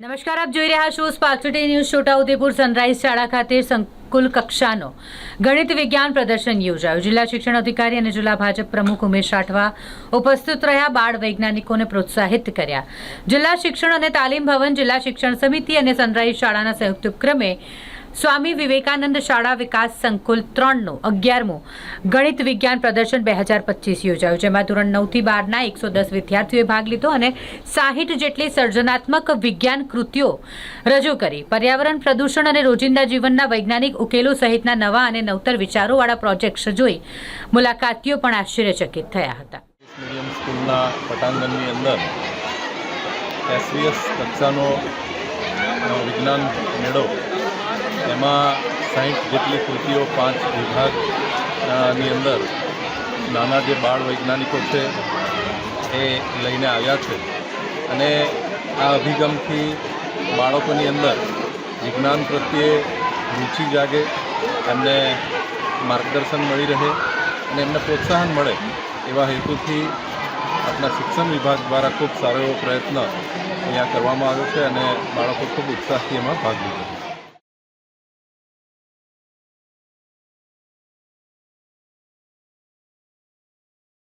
નમસ્કાર, આપ જોઈ રહ્યા છો Spark Today News. Chhotaudepur Sunrise શાળા ખાતે સંકુલ કક્ષાનો ગણિત વિજ્ઞાન પ્રદર્શન યોજાયું. જિલ્લા શિક્ષણ અધિકારી અને જિલ્લા ભાજપ પ્રમુખ ઉમેશ રાઠવા ઉપસ્થિત રહ્યા. બાળ વૈજ્ઞાનિકોને પ્રોત્સાહિત કર્યા. જિલ્લા શિક્ષણ અને તાલીમ ભવન, જિલ્લા શિક્ષણ સમિતિ અને સનરાઈઝ શાળાના સંયુક્ત ઉપક્રમે સ્વામી વિવેકાનંદ શાળા વિકાસ સંકુલ 3નું 11મું ગણિત વિજ્ઞાન પ્રદર્શન 2025 યોજાયું, જેમાં ધોરણ 9 થી 12ના 110 વિદ્યાર્થીઓએ ભાગ લીધો અને 60 જેટલી સર્જનાત્મક વિજ્ઞાન કૃતિઓ રજૂ કરી. પર્યાવરણ, પ્રદૂષણ અને રોજિંદા જીવનના વૈજ્ઞાનિક ઉકેલો સહિતના નવા અને નવતર વિચારોવાળા પ્રોજેક્ટ્સ જોઈ મુલાકાતીઓ પણ આશ્ચર્યચકિત થયા હતા. મીડિયમ સ્કૂલના પટાંગણની અંદર એસવીએસ કક્ષાનો વિજ્ઞાન મેળો, એમાં 60 જેટલી કૃતિઓ 5 વિભાગની અંદર નાના જે બાળ વૈજ્ઞાનિકો છે એ લઈને આવ્યા છે. અને આ અભિગમથી બાળકોની અંદર વિજ્ઞાન પ્રત્યે રુચિ જાગે, એમને માર્ગદર્શન મળી રહે અને એમને પ્રોત્સાહન મળે એવા હેતુથી આપણા શિક્ષણ વિભાગ દ્વારા ખૂબ સારો એવો પ્રયત્ન અહીંયા કરવામાં આવ્યો છે અને બાળકો ખૂબ ઉત્સાહથી એમાં ભાગ લીધો.